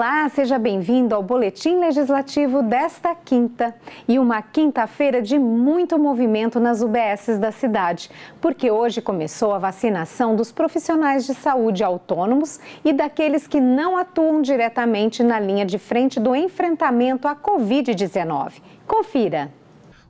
Olá, seja bem-vindo ao Boletim Legislativo desta quinta. E uma quinta-feira de muito movimento nas UBSs da cidade, porque hoje começou a vacinação dos profissionais de saúde autônomos e daqueles que não atuam diretamente na linha de frente do enfrentamento à Covid-19. Confira.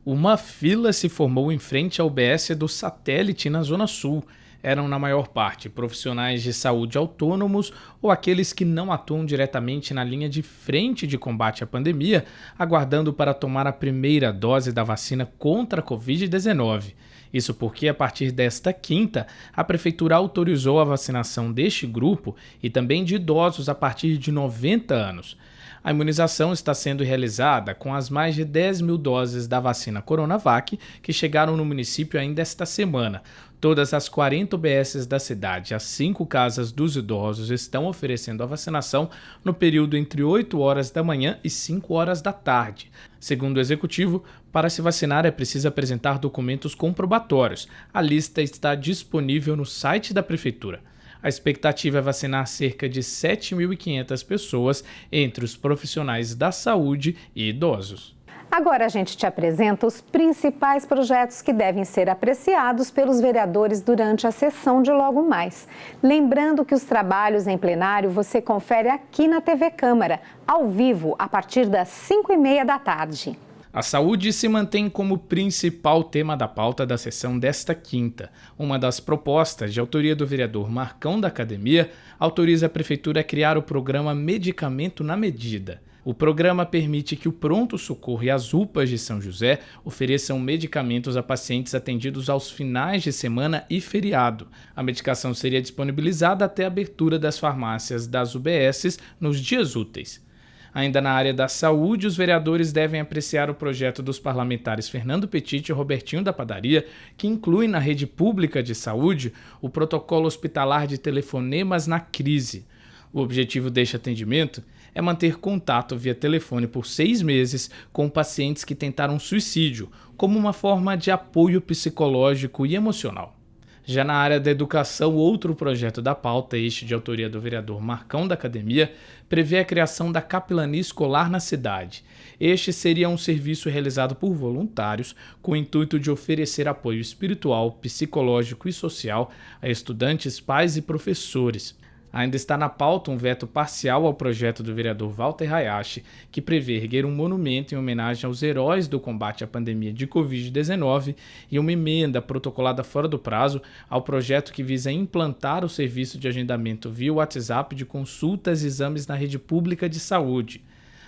Uma fila se formou em frente à UBS do Satélite, na Zona Sul. Eram, na maior parte, profissionais de saúde autônomos ou aqueles que não atuam diretamente na linha de frente de combate à pandemia, aguardando para tomar a primeira dose da vacina contra a Covid-19. Isso porque, a partir desta quinta, a Prefeitura autorizou a vacinação deste grupo e também de idosos a partir de 90 anos. A imunização está sendo realizada com as mais de 10 mil doses da vacina Coronavac que chegaram no município ainda esta semana. Todas as 40 UBSs da cidade, as 5 casas dos idosos estão oferecendo a vacinação no período entre 8 horas da manhã e 5 horas da tarde. Segundo o executivo, para se vacinar é preciso apresentar documentos comprobatórios. A lista está disponível no site da Prefeitura. A expectativa é vacinar cerca de 7.500 pessoas entre os profissionais da saúde e idosos. Agora a gente te apresenta os principais projetos que devem ser apreciados pelos vereadores durante a sessão de logo mais. Lembrando que os trabalhos em plenário você confere aqui na TV Câmara, ao vivo, a partir das 5h30 da tarde. A saúde se mantém como principal tema da pauta da sessão desta quinta. Uma das propostas, de autoria do vereador Marcão da Academia, autoriza a Prefeitura a criar o programa Medicamento na Medida. O programa permite que o pronto-socorro e as UPAs de São José ofereçam medicamentos a pacientes atendidos aos finais de semana e feriado. A medicação seria disponibilizada até a abertura das farmácias das UBSs nos dias úteis. Ainda na área da saúde, os vereadores devem apreciar o projeto dos parlamentares Fernando Petit e Robertinho da Padaria, que inclui na rede pública de saúde o protocolo hospitalar de telefonemas na crise. O objetivo deste atendimento é manter contato via telefone por 6 meses com pacientes que tentaram suicídio, como uma forma de apoio psicológico e emocional. Já na área da educação, outro projeto da pauta, este de autoria do vereador Marcão da Academia, prevê a criação da capelania escolar na cidade. Este seria um serviço realizado por voluntários com o intuito de oferecer apoio espiritual, psicológico e social a estudantes, pais e professores. Ainda está na pauta um veto parcial ao projeto do vereador Walter Hayashi, que prevê erguer um monumento em homenagem aos heróis do combate à pandemia de Covid-19 e uma emenda protocolada fora do prazo ao projeto que visa implantar o serviço de agendamento via WhatsApp de consultas e exames na rede pública de saúde.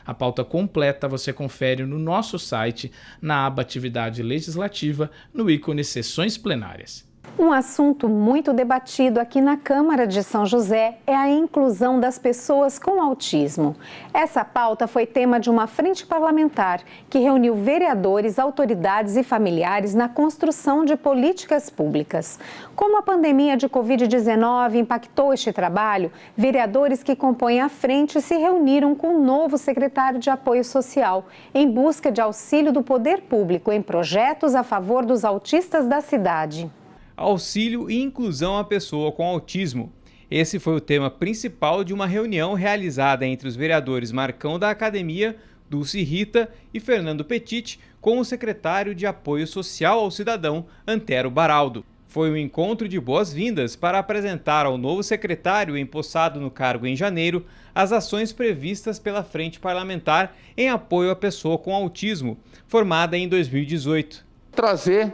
A pauta completa você confere no nosso site, na aba Atividade Legislativa, no ícone Sessões Plenárias. Um assunto muito debatido aqui na Câmara de São José é a inclusão das pessoas com autismo. Essa pauta foi tema de uma frente parlamentar que reuniu vereadores, autoridades e familiares na construção de políticas públicas. Como a pandemia de Covid-19 impactou este trabalho, vereadores que compõem a frente se reuniram com o novo secretário de Apoio Social em busca de auxílio do poder público em projetos a favor dos autistas da cidade. Auxílio e inclusão à pessoa com autismo. Esse foi o tema principal de uma reunião realizada entre os vereadores Marcão da Academia, Dulce Rita e Fernando Petit, com o secretário de Apoio Social ao Cidadão, Antero Baraldo. Foi um encontro de boas-vindas para apresentar ao novo secretário, empossado no cargo em janeiro, as ações previstas pela Frente Parlamentar em apoio à pessoa com autismo, formada em 2018. Trazer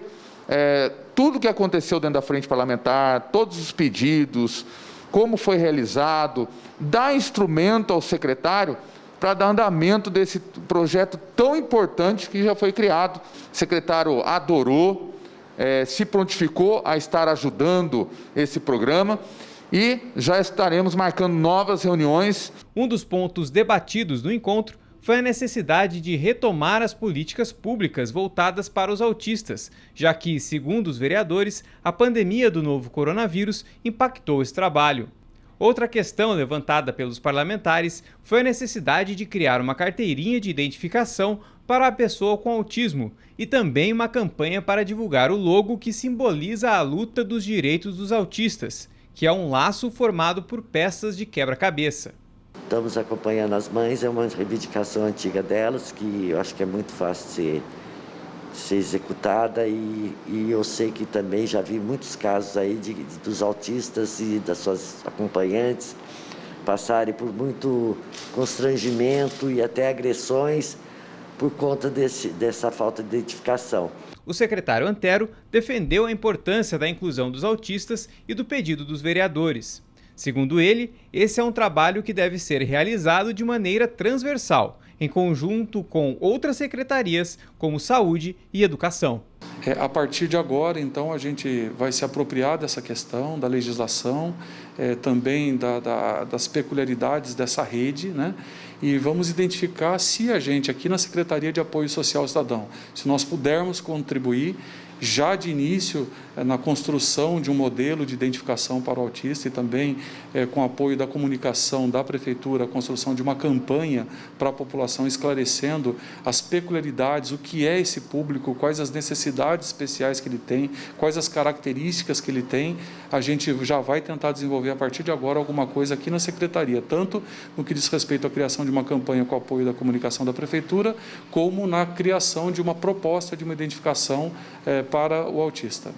tudo o que aconteceu dentro da frente parlamentar, todos os pedidos, como foi realizado, dar instrumento ao secretário para dar andamento desse projeto tão importante que já foi criado. O secretário adorou, se prontificou a estar ajudando esse programa e já estaremos marcando novas reuniões. Um dos pontos debatidos no encontro foi a necessidade de retomar as políticas públicas voltadas para os autistas, já que, segundo os vereadores, a pandemia do novo coronavírus impactou esse trabalho. Outra questão levantada pelos parlamentares foi a necessidade de criar uma carteirinha de identificação para a pessoa com autismo e também uma campanha para divulgar o logo que simboliza a luta dos direitos dos autistas, que é um laço formado por peças de quebra-cabeça. estamos acompanhando as mães, é uma reivindicação antiga delas, que eu acho que é muito fácil de ser executada e eu sei que também já vi muitos casos aí dos autistas e das suas acompanhantes passarem por muito constrangimento e até agressões por conta dessa falta de identificação. O secretário Antero defendeu a importância da inclusão dos autistas e do pedido dos vereadores. Segundo ele, esse é um trabalho que deve ser realizado de maneira transversal, em conjunto com outras secretarias, como Saúde e Educação. A partir de agora, então, a gente vai se apropriar dessa questão, da legislação, também das peculiaridades dessa rede, né? E vamos identificar se a gente, aqui na Secretaria de Apoio Social ao Cidadão, se nós pudermos contribuir já de início na construção de um modelo de identificação para o autista e também com apoio da comunicação da Prefeitura, a construção de uma campanha para a população esclarecendo as peculiaridades, o que é esse público, quais as necessidades especiais que ele tem, quais as características que ele tem. A gente já vai tentar desenvolver a partir de agora alguma coisa aqui na Secretaria, tanto no que diz respeito à criação de uma campanha com apoio da comunicação da Prefeitura, como na criação de uma proposta de uma identificação para o autista.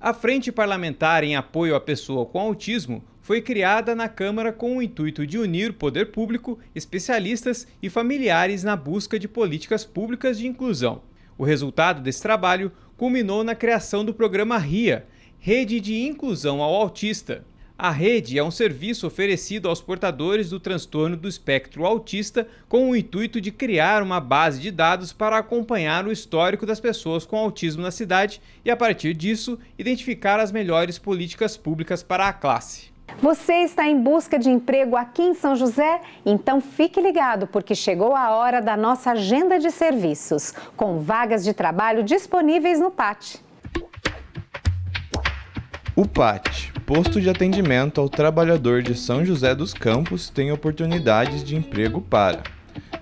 A Frente Parlamentar em Apoio à Pessoa com Autismo foi criada na Câmara com o intuito de unir o poder público, especialistas e familiares na busca de políticas públicas de inclusão. O resultado desse trabalho culminou na criação do programa RIA, Rede de Inclusão ao Autista. A rede é um serviço oferecido aos portadores do transtorno do espectro autista com o intuito de criar uma base de dados para acompanhar o histórico das pessoas com autismo na cidade e, a partir disso, identificar as melhores políticas públicas para a classe. Você está em busca de emprego aqui em São José? Então fique ligado, porque chegou a hora da nossa agenda de serviços, com vagas de trabalho disponíveis no PAT. O PAT, Posto de Atendimento ao Trabalhador de São José dos Campos, tem oportunidades de emprego para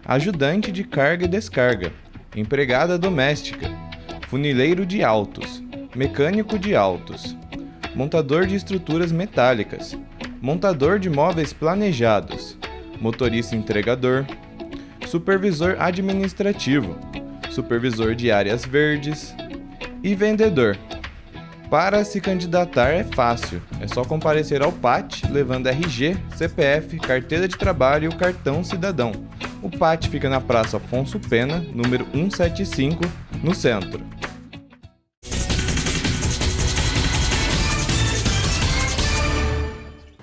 ajudante de carga e descarga, empregada doméstica, funileiro de autos, mecânico de autos, montador de estruturas metálicas, montador de móveis planejados, motorista entregador, supervisor administrativo, supervisor de áreas verdes e vendedor. Para se candidatar é fácil, é só comparecer ao PAT levando RG, CPF, carteira de trabalho e o cartão cidadão. O PAT fica na Praça Afonso Pena, número 175, no centro.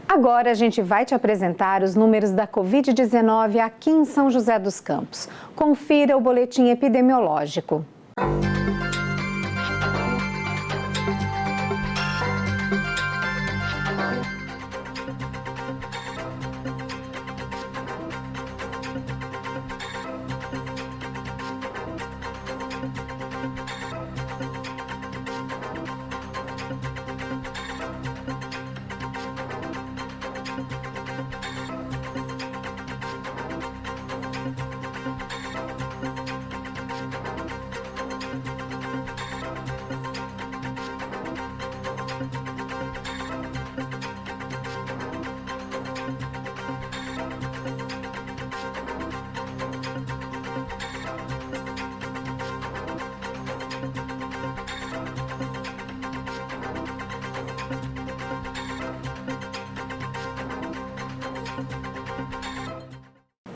Agora a gente vai te apresentar os números da Covid-19 aqui em São José dos Campos. Confira o boletim epidemiológico.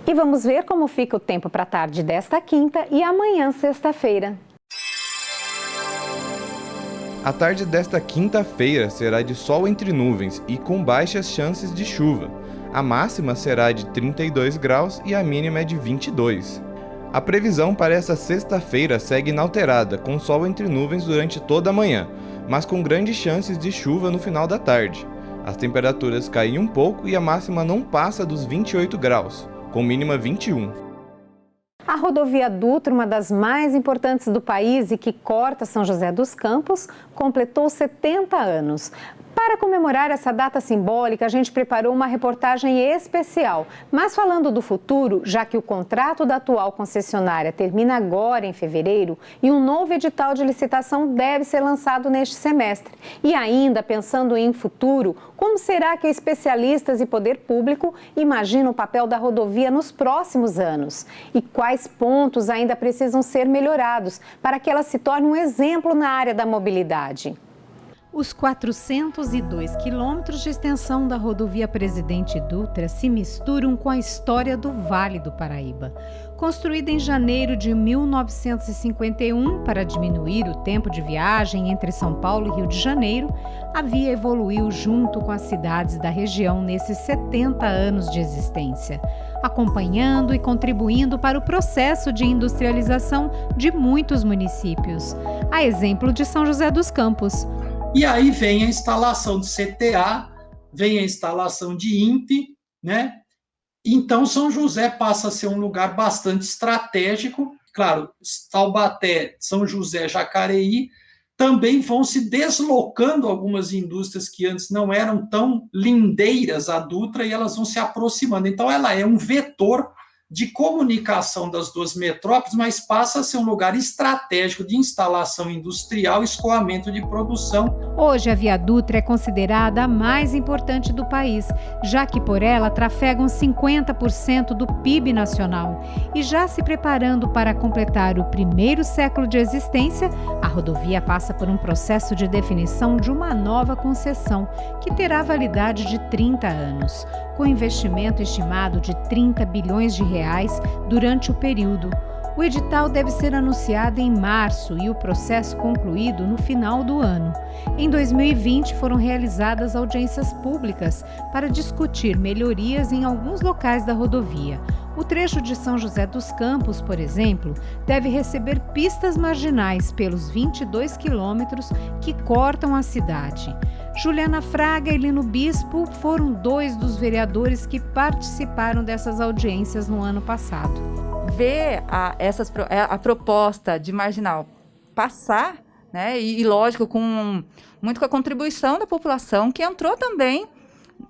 E vamos ver como fica o tempo para a tarde desta quinta e amanhã, sexta-feira. A tarde desta quinta-feira será de sol entre nuvens e com baixas chances de chuva. A máxima será de 32 graus e a mínima é de 22. A previsão para essa sexta-feira segue inalterada, com sol entre nuvens durante toda a manhã, mas com grandes chances de chuva no final da tarde. As temperaturas caem um pouco e a máxima não passa dos 28 graus, com mínima 21. A rodovia Dutra, uma das mais importantes do país e que corta São José dos Campos, completou 70 anos. Para comemorar essa data simbólica, a gente preparou uma reportagem especial. Mas falando do futuro, já que o contrato da atual concessionária termina agora em fevereiro e um novo edital de licitação deve ser lançado neste semestre. E ainda pensando em futuro, como será que especialistas e poder público imaginam o papel da rodovia nos próximos anos? E quais pontos ainda precisam ser melhorados para que ela se torne um exemplo na área da mobilidade? Os 402 quilômetros de extensão da rodovia Presidente Dutra se misturam com a história do Vale do Paraíba. Construída em janeiro de 1951 para diminuir o tempo de viagem entre São Paulo e Rio de Janeiro, a via evoluiu junto com as cidades da região nesses 70 anos de existência, acompanhando e contribuindo para o processo de industrialização de muitos municípios, a exemplo de São José dos Campos. E aí vem a instalação de CTA, vem a instalação de INPE, né? Então, São José passa a ser um lugar bastante estratégico. Claro, Taubaté, São José, Jacareí, também vão se deslocando algumas indústrias que antes não eram tão lindeiras à Dutra e elas vão se aproximando. Então, ela é um vetor de comunicação das duas metrópoles, mas passa a ser um lugar estratégico de instalação industrial e escoamento de produção. Hoje, a Via Dutra é considerada a mais importante do país, já que por ela trafegam 50% do PIB nacional. E já se preparando para completar o primeiro século de existência, a rodovia passa por um processo de definição de uma nova concessão, que terá validade de 30 anos, com investimento estimado de 30 bilhões de reais durante o período. O edital deve ser anunciado em março e o processo concluído no final do ano. Em 2020, foram realizadas audiências públicas para discutir melhorias em alguns locais da rodovia. O trecho de São José dos Campos, por exemplo, deve receber pistas marginais pelos 22 quilômetros que cortam a cidade. Juliana Fraga e Lino Bispo foram dois dos vereadores que participaram dessas audiências no ano passado. Ver a proposta de marginal passar, né, e lógico, muito com a contribuição da população, que entrou também,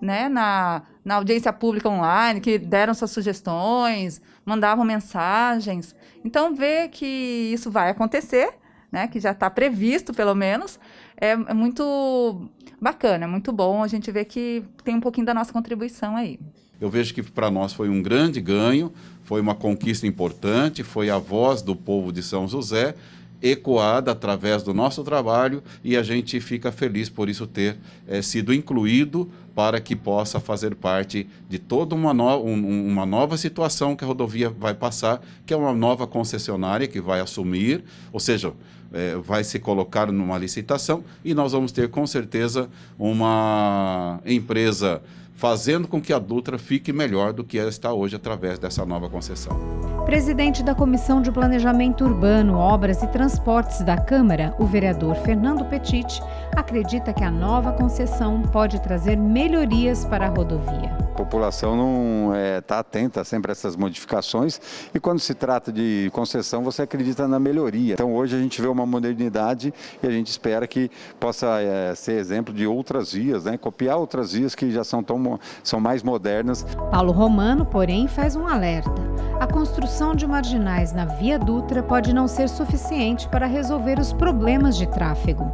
né, na audiência pública online, que deram suas sugestões, mandavam mensagens. Então, ver que isso vai acontecer, né, que já está previsto, pelo menos, é muito bacana, é muito bom a gente ver que tem um pouquinho da nossa contribuição aí. Eu vejo que para nós foi um grande ganho, foi uma conquista importante, foi a voz do povo de São José, ecoada através do nosso trabalho, e a gente fica feliz por isso ter sido incluído para que possa fazer parte de toda uma nova situação que a rodovia vai passar, que é uma nova concessionária que vai assumir, ou seja, vai se colocar numa licitação, e nós vamos ter com certeza uma empresa fazendo com que a Dutra fique melhor do que ela está hoje através dessa nova concessão. Presidente da Comissão de Planejamento Urbano, Obras e Transportes da Câmara, o vereador Fernando Petit, acredita que a nova concessão pode trazer melhorias para a rodovia. A população não está atenta sempre a essas modificações, e quando se trata de concessão, você acredita na melhoria. Então hoje a gente vê uma modernidade e a gente espera que possa ser exemplo de outras vias, né? Copiar outras vias que já são mais modernas. Paulo Romano, porém, faz um alerta. A construção de marginais na Via Dutra pode não ser suficiente para resolver os problemas de tráfego.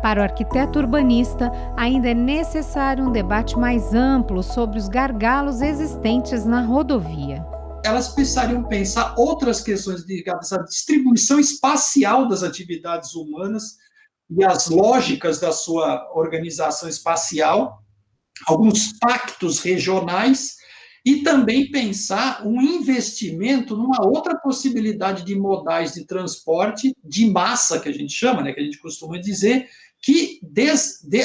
Para o arquiteto urbanista, ainda é necessário um debate mais amplo sobre os gargalos existentes na rodovia. Elas precisariam pensar outras questões ligadas à distribuição espacial das atividades humanas e as lógicas da sua organização espacial, alguns pactos regionais, e também pensar um investimento numa outra possibilidade de modais de transporte de massa, que a gente chama, né, que a gente costuma dizer, que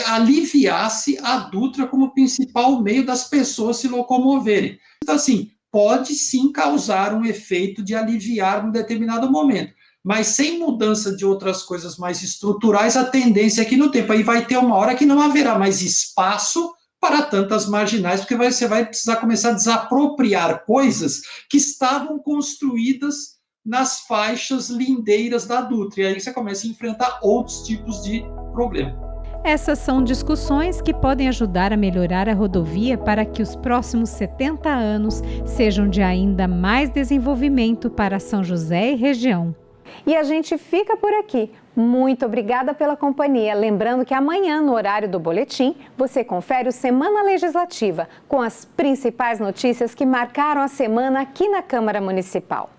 aliviasse a Dutra como principal meio das pessoas se locomoverem. Então, assim, pode sim causar um efeito de aliviar num determinado momento, mas sem mudança de outras coisas mais estruturais, a tendência é que no tempo aí vai ter uma hora que não haverá mais espaço para tantas marginais, porque você vai precisar começar a desapropriar coisas que estavam construídas nas faixas lindeiras da Dutra, e aí você começa a enfrentar outros tipos de problema. Essas são discussões que podem ajudar a melhorar a rodovia para que os próximos 70 anos sejam de ainda mais desenvolvimento para São José e região. E a gente fica por aqui. Muito obrigada pela companhia. Lembrando que amanhã, no horário do boletim, você confere o Semana Legislativa, com as principais notícias que marcaram a semana aqui na Câmara Municipal.